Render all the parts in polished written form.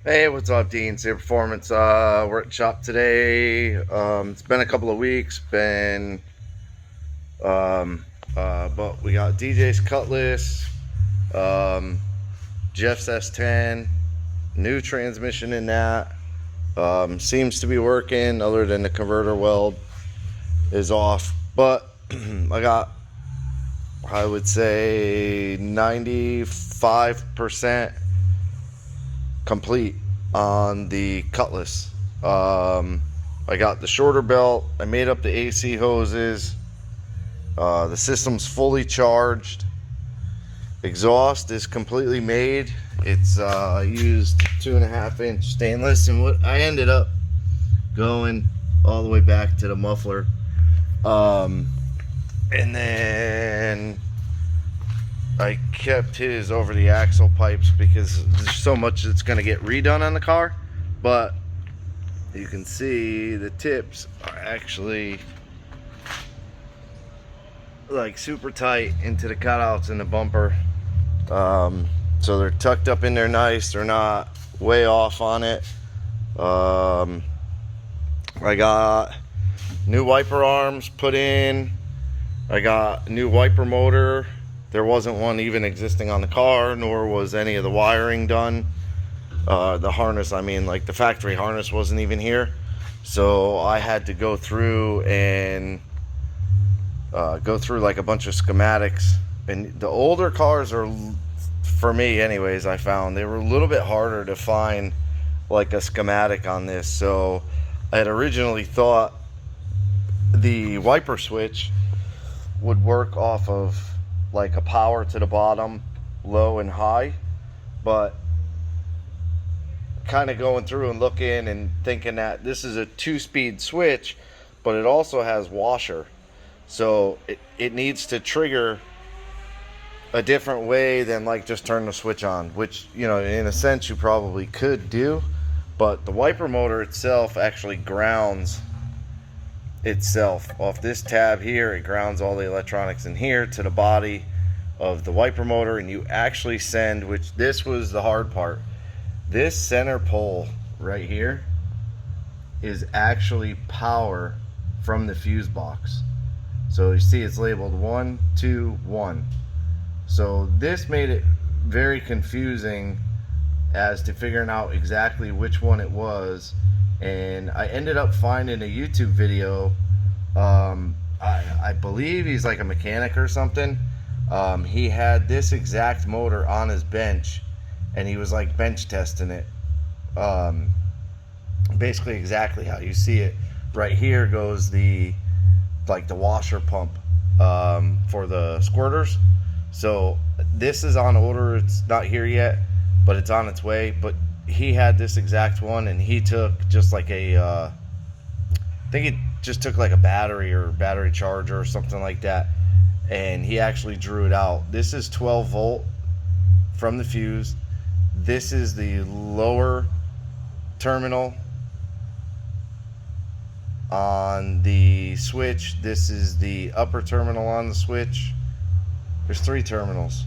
Hey, what's up, Dean? Saber Performance. We're at shop today. It's been a couple of weeks. But we got DJ's Cutlass, um, Jeff's S10, new transmission in that. Seems to be working, other than the converter weld is off. But I would say, 95% complete on the Cutlass. I got the shorter belt. I made up the AC hoses. The system's fully charged. Exhaust is completely made. It's used 2.5-inch stainless, and what I ended up going all the way back to the muffler. And then I kept his over the axle pipes because there's so much that's going to get redone on the car. But you can see the tips are actually like super tight into the cutouts in the bumper. So they're tucked up in there nice. They're not way off on it. I got new wiper arms put in. I got a new wiper motor. There wasn't one even existing on the car, nor was any of the wiring done. The harness, I mean, like the factory harness wasn't even here. So I had to go through and go through like a bunch of schematics. And the older cars are, for me anyways, I found they were a little bit harder to find like a schematic on this. So I had originally thought the wiper switch would work off of like a power to the bottom, low and high, but kind of going through and looking and thinking that this is a 2-speed switch, but it also has washer, so it needs to trigger a different way than like just turn the switch on, which, you know, in a sense you probably could do, but the wiper motor itself actually grounds itself off this tab here. It grounds all the electronics in here to the body of the wiper motor, and you actually send, which this was the hard part, this center pole right here is actually power from the fuse box. So you see it's labeled 1, 2, 1. So this made it very confusing as to figuring out exactly which one it was. And I ended up finding a YouTube video. I believe he's like a mechanic or something. He had this exact motor on his bench, and he was like bench testing it. Basically exactly how you see it. Right here goes the washer pump for the squirters. So this is on order. It's not here yet, but it's on its way. But he had this exact one, and he took just like a I think he just took like a battery or battery charger or something like that, and he actually drew it out. This is 12 volt from the fuse. This is the lower terminal on the switch. This is the upper terminal on the switch. There's 3 terminals.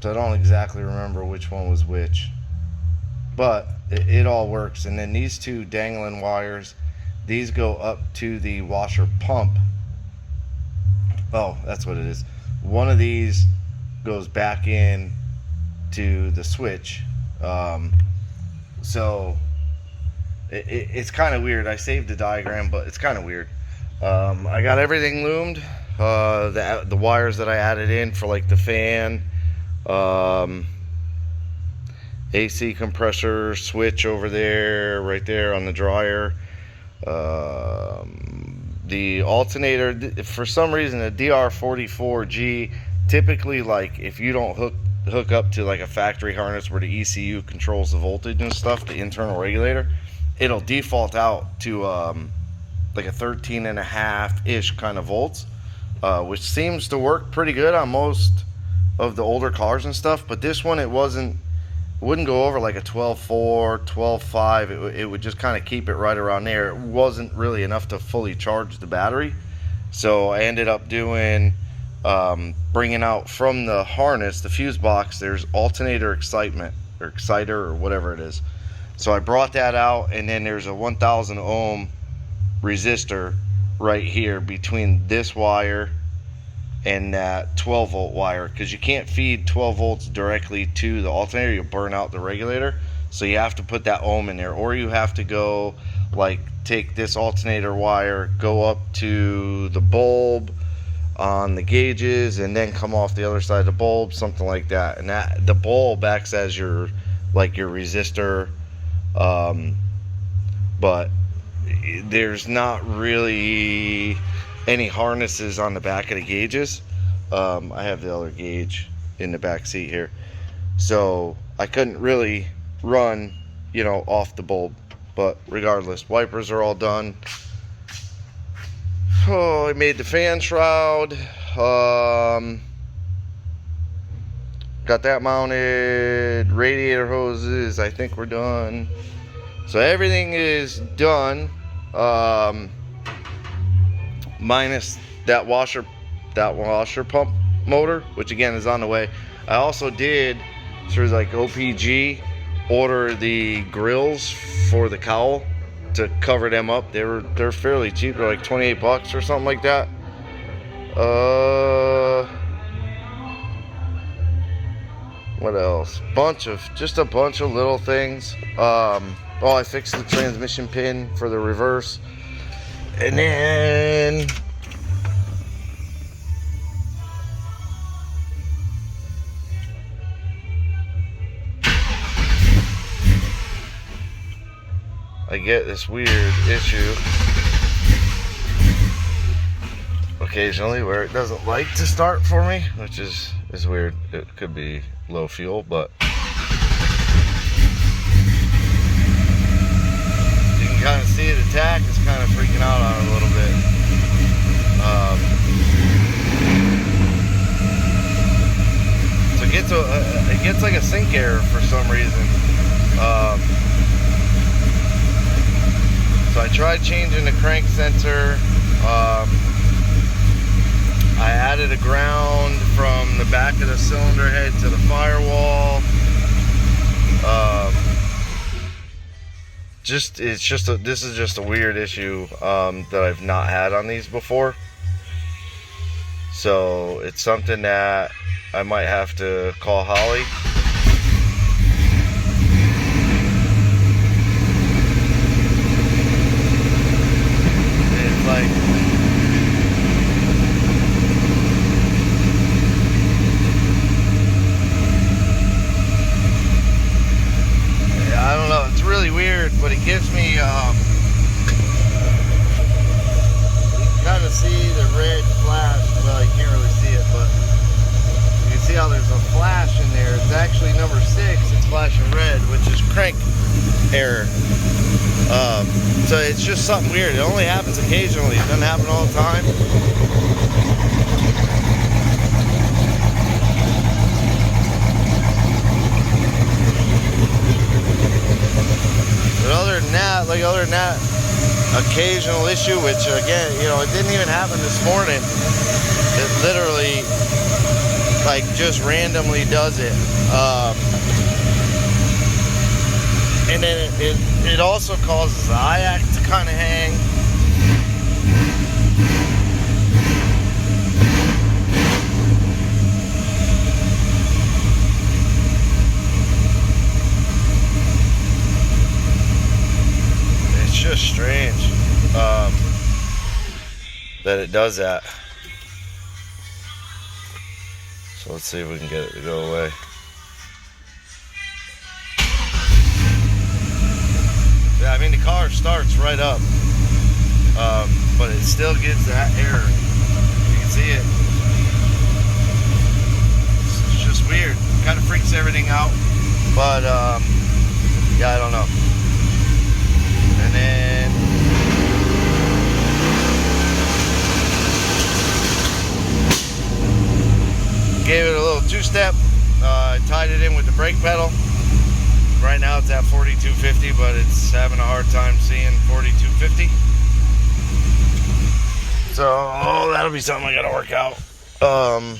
So I don't exactly remember which one was which, but it all works. And then these 2 dangling wires, these go up to the washer pump. Oh, that's what it is. One of these goes back in to the switch. So it's kind of weird. I saved the diagram, but it's kind of weird. I got everything loomed. The wires that I added in for like the fan, AC compressor switch over there, right there on the dryer. The alternator, for some reason, the DR44G, typically, like if you don't hook up to like a factory harness where the ECU controls the voltage and stuff, the internal regulator, it'll default out to like a 13.5-ish kind of volts, which seems to work pretty good on most of the older cars and stuff. But this one, it wouldn't go over like a 12.4, 12.5. It would just kind of keep it right around there. It wasn't really enough to fully charge the battery. So I ended up doing bringing out from the harness, the fuse box, there's alternator excitement or exciter or whatever it is. So I brought that out, and then there's a 1000 ohm resistor right here between this wire and that 12 volt wire, because you can't feed 12 volts directly to the alternator, you'll burn out the regulator. So you have to put that ohm in there, or you have to go like take this alternator wire, go up to the bulb on the gauges, and then come off the other side of the bulb, something like that. And that the bulb acts as your like your resistor, but there's not really any harnesses on the back of the gauges. I have the other gauge in the back seat here, so I couldn't really run, you know, off the bulb. But regardless, wipers are all done. Oh, I made the fan shroud. Got that mounted. Radiator hoses, I think we're done. So everything is done, minus that washer pump motor, which again is on the way. I also did, through like OPG, order the grills for the cowl to cover them up. They're fairly cheap. They're like 28 bucks or something like that. What else? Just a bunch of little things. Oh, I fixed the transmission pin for the reverse. And then I get this weird issue occasionally where it doesn't like to start for me, which is weird. It could be low fuel, but you can kind of see the attack is kind of freaking out on it a little bit. So it gets like a sync error for some reason. So I tried changing the crank sensor. I added a ground from the back of the cylinder head to the firewall. This is just a weird issue that I've not had on these before. So it's something that I might have to call Holley. It's like, I don't know, it's really weird, but it gives me, you kind of see the red flash. Well, you can't really see it, but you can see how there's a flash in there. It's actually number 6, it's flashing red, which is crank error. So it's just something weird. It only happens occasionally, it doesn't happen all the time. But other than that, occasional issue, which again, you know, it didn't even happen this morning. It literally, like, just randomly does it. And then it also causes the IAC to kind of hang. Just strange that it does that. So let's see if we can get it to go away. Yeah, I mean, the car starts right up, but it still gives that error. You can see it. It's just weird. Kind of freaks everything out, but yeah, I don't know. And then gave it a little two-step. I tied it in with the brake pedal. Right now it's at 4250, but it's having a hard time seeing 4250. So that'll be something I gotta work out. Other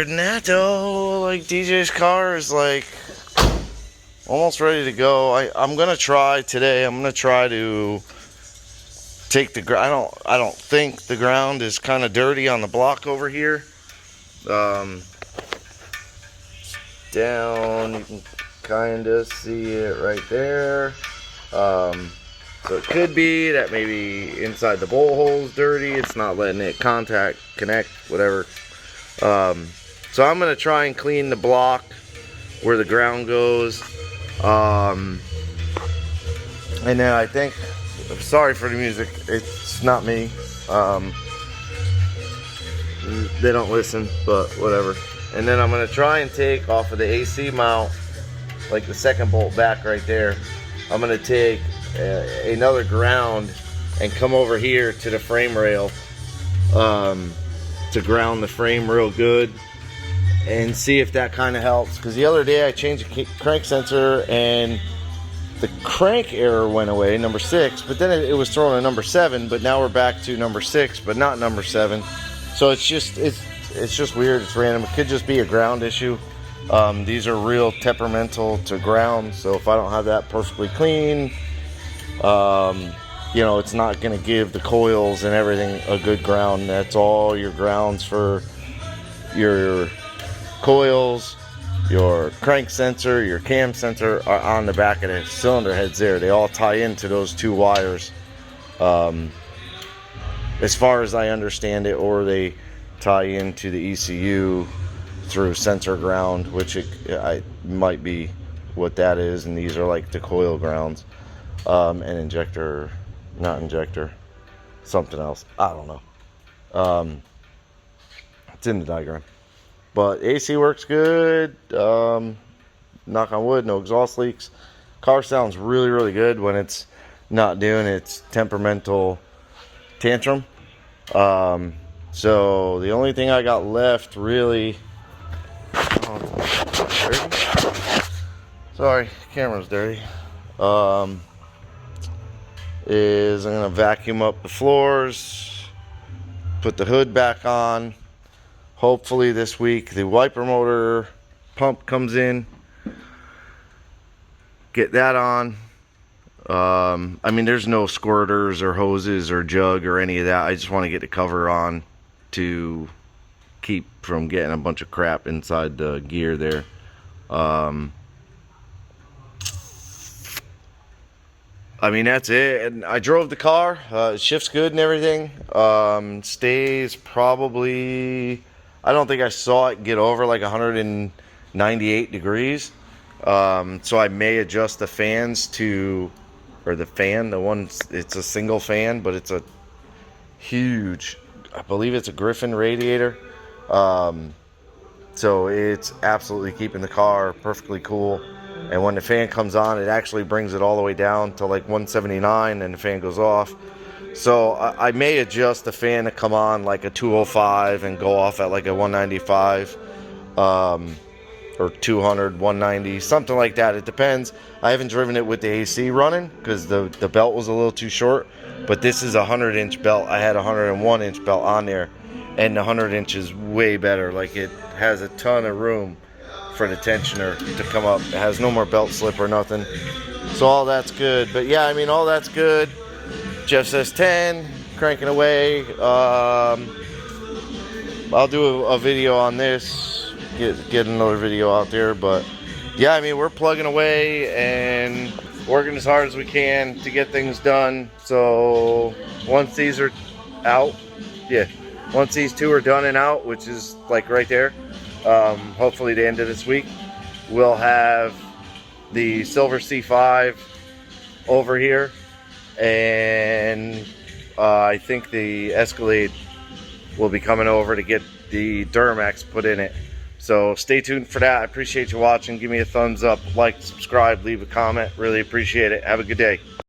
than that though, like DJ's car is like almost ready to go. I'm gonna try today. I'm gonna try to take the ground. I don't think the ground is kind of dirty on the block over here. Down, you can kind of see it right there. So it could be that maybe inside the bowl hole is dirty. It's not letting it connect, whatever. So I'm gonna try and clean the block where the ground goes. And then I think, I'm sorry for the music, it's not me. They don't listen, but whatever. And then I'm gonna try and take off of the AC mount, like the second bolt back right there. I'm gonna take another ground and come over here to the frame rail to ground the frame real good and see if that kind of helps. Because the other day I changed the crank sensor and the crank error went away, number 6, but then it was throwing a number 7, but now we're back to number 6 but not number 7. So it's just weird. It's random. It could just be a ground issue. These are real temperamental to ground, so if I don't have that perfectly clean, you know, it's not going to give the coils and everything a good ground. That's all your grounds for your coils, your crank sensor, your cam sensor are on the back of the cylinder heads there. They all tie into those 2 wires, as far as I understand it, or they tie into the ECU through sensor ground, which it might be what that is, and these are like the coil grounds, and injector, not injector, something else, I don't know. It's in the diagram, but AC works good. Knock on wood, no exhaust leaks. Car sounds really, really good when it's not doing its temperamental tantrum. So the only thing I got left really, sorry, camera's dirty, is I'm gonna vacuum up the floors, put the hood back on. Hopefully this week the wiper motor pump comes in, get that on. I mean, there's no squirters or hoses or jug or any of that. I just want to get the cover on to keep from getting a bunch of crap inside the gear there. I mean, that's it. And I drove the car. It shifts good and everything. Stays probably, I don't think I saw it get over like 198 degrees. So I may adjust the fans to, or the fan, the one, it's a single fan, but it's a huge, I believe it's a Griffin radiator. So it's absolutely keeping the car perfectly cool. And when the fan comes on, it actually brings it all the way down to like 179, and the fan goes off. So I may adjust the fan to come on like a 205 and go off at like a 195, or 200, 190, something like that. It depends. I haven't driven it with the AC running because the belt was a little too short. But this is a 100-inch belt. I had a 101-inch belt on there, and the 100-inch is way better. Like, it has a ton of room for the tensioner to come up. It has no more belt slip or nothing. So all that's good. But yeah, I mean, all that's good. Jeff says 10, cranking away. I'll do a video on this, get another video out there. But yeah, I mean, we're plugging away and working as hard as we can to get things done. So once these are out, once these 2 are done and out, which is like right there, hopefully the end of this week, we'll have the Silver C5 over here, and I think the Escalade will be coming over to get the Duramax put in it. So stay tuned for that. I appreciate you watching. Give me a thumbs up, like, subscribe, leave a comment. Really appreciate it. Have a good day.